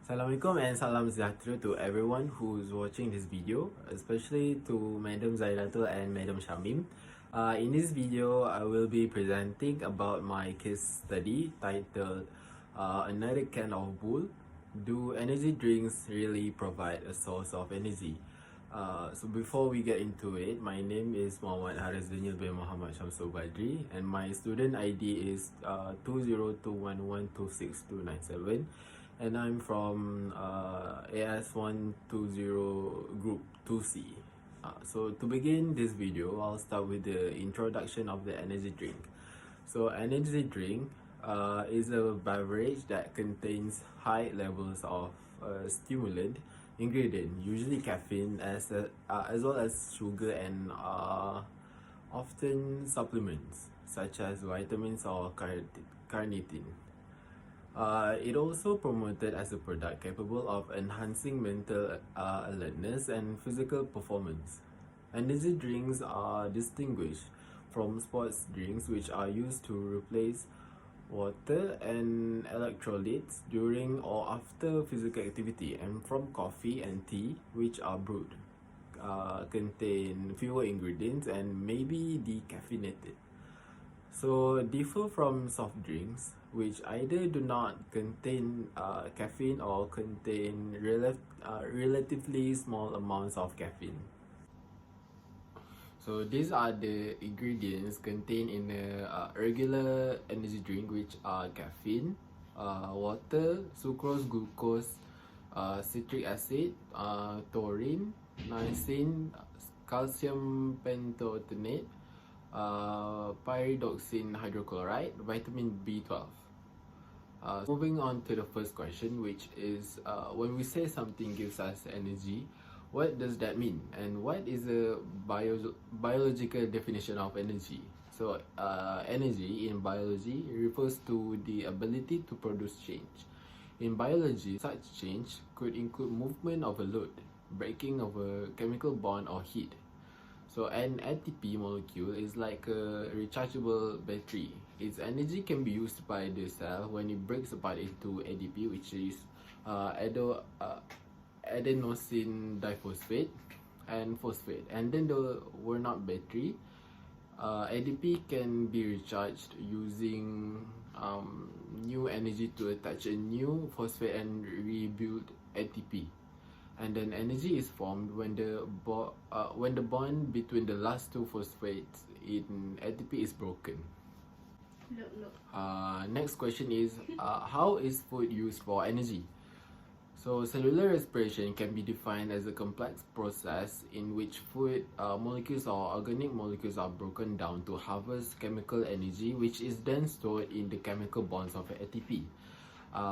Assalamualaikum and salam sejahtera to everyone who's watching this video, especially to Madam Zaidatul and Madam Shamim. In this video, I will be presenting about my case study titled Another Can of Bull. Do energy drinks really provide a source of energy? So before we get into it, my name is Muhammad Haris Daniel bin Muhammad Shamsul Badri and my student ID is 2021126297 and I'm from AS120 Group 2C. So to begin this video, I'll start with the introduction of the energy drink. So energy drink is a beverage that contains high levels of stimulant ingredient, usually caffeine, as well as sugar and often supplements such as vitamins or carnitine. It also promoted as a product capable of enhancing mental alertness and physical performance. Energy drinks are distinguished from sports drinks, which are used to replace water and electrolytes during or after physical activity, and from coffee and tea, which are brewed, contain fewer ingredients and may be decaffeinated. So differ from soft drinks, which either do not contain caffeine or contain relatively small amounts of caffeine. So these are the ingredients contained in a regular energy drink, which are caffeine, water, sucrose, glucose, citric acid, taurine, niacin, calcium pentotenate, pyridoxine hydrochloride, vitamin B12. Moving on to the first question, which is when we say something gives us energy, what does that mean? And what is the biological definition of energy? So energy in biology refers to the ability to produce change. In biology, such change could include movement of a load, breaking of a chemical bond, or heat. So an ATP molecule is like a rechargeable battery. Its energy can be used by the cell when it breaks apart into ADP, which is adenosine diphosphate and phosphate, and then the Werner battery. ADP can be recharged using new energy to attach a new phosphate and rebuild ATP. And then energy is formed when the bond between the last two phosphates in ATP is broken. Next question is how is food used for energy? So cellular respiration can be defined as a complex process in which food molecules or organic molecules are broken down to harvest chemical energy, which is then stored in the chemical bonds of ATP.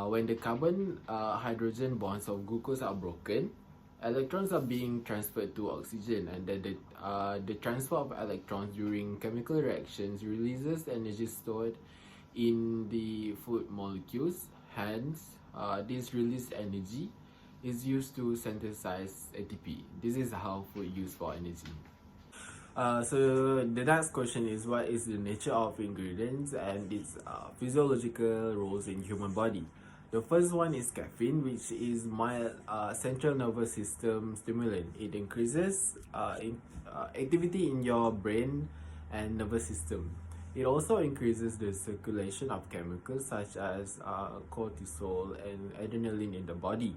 When the carbon hydrogen bonds of glucose are broken, electrons are being transferred to oxygen, and then the transfer of electrons during chemical reactions releases energy stored in the food molecules. Hence, this released energy is used to synthesize ATP. This is how food used for energy. So the next question is, what is the nature of ingredients and its physiological roles in human body? The first one is caffeine, which is mild central nervous system stimulant. It increases activity in your brain and nervous system. It also increases the circulation of chemicals such as cortisol and adrenaline in the body.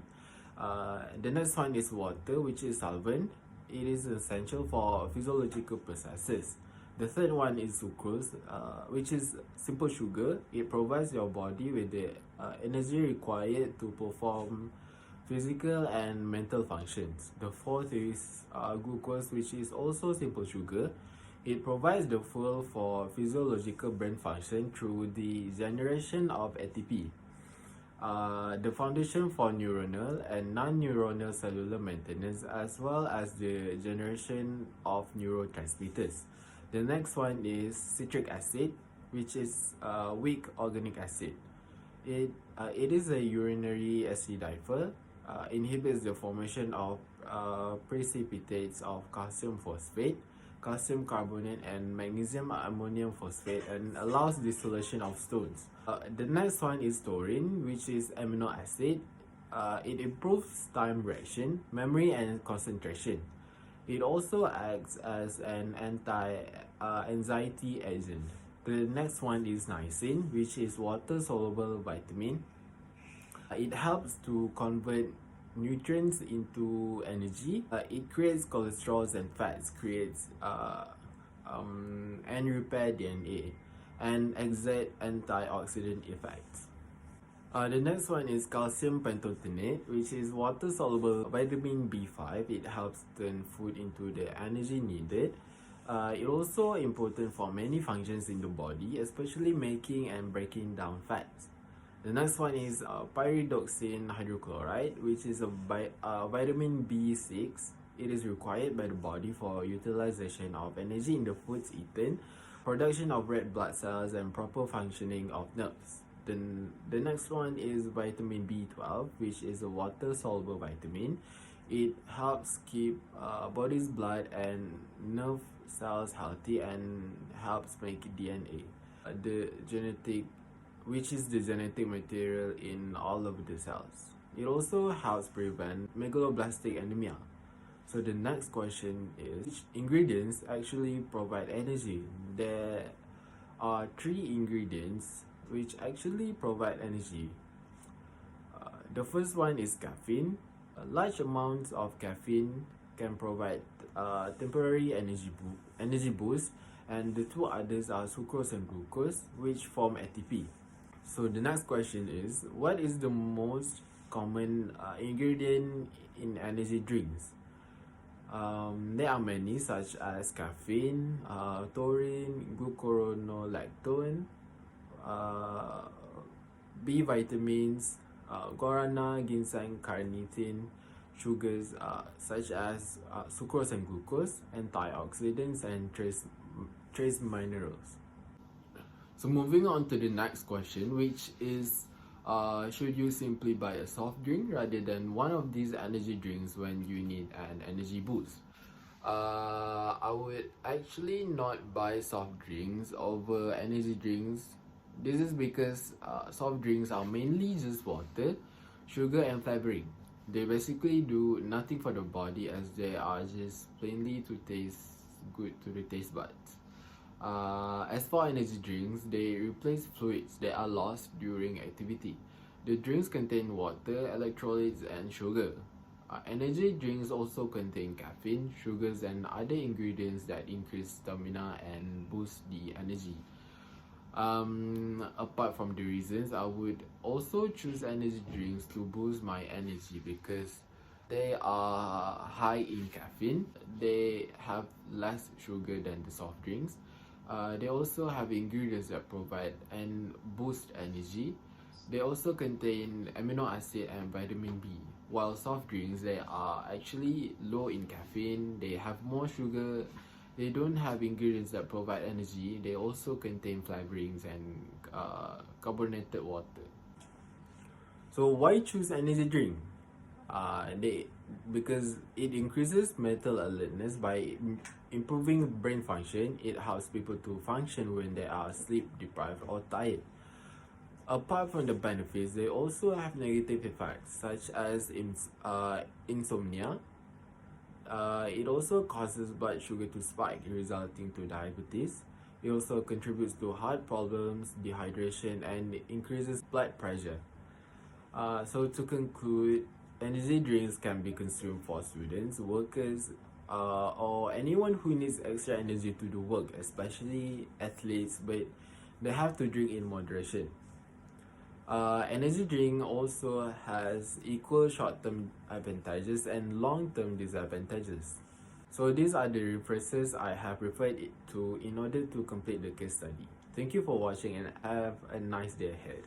The next one is water, which is solvent. It is essential for physiological processes. The third one is sucrose, which is simple sugar. It provides your body with the energy required to perform physical and mental functions. The fourth is glucose, which is also simple sugar. It provides the fuel for physiological brain function through the generation of ATP. The foundation for neuronal and non-neuronal cellular maintenance, as well as the generation of neurotransmitters. The next one is citric acid, which is weak organic acid. It is a urinary acidifier, inhibits the formation of precipitates of calcium phosphate, calcium carbonate, and magnesium ammonium phosphate, and allows dissolution of stones. The next one is taurine, which is amino acid. it improves time reaction, memory, and concentration. It also acts as an anti-anxiety agent. The next one is niacin, which is water-soluble vitamin. It helps to convert nutrients into energy. It creates cholesterol and fats, creates and repair DNA, and exert antioxidant effects. The next one is calcium pantothenate, which is water-soluble vitamin B5. It helps turn food into the energy needed. It's also important for many functions in the body, especially making and breaking down fats. The next one is pyridoxine hydrochloride, which is a vitamin B6. It is required by the body for utilization of energy in the foods eaten, production of red blood cells, and proper functioning of nerves. Then the next one is vitamin B12, which is a water-soluble vitamin. It helps keep body's blood and nerve cells healthy and helps make DNA. Which is the genetic material in all of the cells. It also helps prevent megaloblastic anemia. So the next question is, which ingredients actually provide energy? There are 3 ingredients which actually provide energy. The first one is caffeine. Large amounts of caffeine can provide temporary energy boost, and the 2 others are sucrose and glucose, which form ATP. So the next question is, what is the most common ingredient in energy drinks? There are many, such as caffeine, taurine, glucuronolactone, B vitamins, guarana, ginseng, carnitine, sugars such as sucrose and glucose, antioxidants, and trace minerals. So moving on to the next question, which is, should you simply buy a soft drink rather than one of these energy drinks when you need an energy boost? I would actually not buy soft drinks over energy drinks. This is because soft drinks are mainly just water, sugar, and flavoring. They basically do nothing for the body, as they are just plainly to taste good to the taste buds. As for energy drinks, they replace fluids that are lost during activity. The drinks contain water, electrolytes, and sugar. Energy drinks also contain caffeine, sugars, and other ingredients that increase stamina and boost the energy. Apart from the reasons, I would also choose energy drinks to boost my energy because they are high in caffeine. They have less sugar than the soft drinks. They also have ingredients that provide and boost energy. They also contain amino acid and vitamin B. While soft drinks, they are actually low in caffeine. They have more sugar. They don't have ingredients that provide energy. They also contain flavorings and carbonated water. So why choose energy drink? Because it increases mental alertness by improving brain function. It helps people to function when they are sleep deprived or tired. Apart from the benefits, they also have negative effects such as insomnia. It also causes blood sugar to spike, resulting to diabetes. It also contributes to heart problems, dehydration, and increases blood pressure. So to conclude, energy drinks can be consumed for students, workers, or anyone who needs extra energy to do work, especially athletes, but they have to drink in moderation. Energy drink also has equal short-term advantages and long-term disadvantages. So these are the references I have referred to in order to complete the case study. Thank you for watching and have a nice day ahead.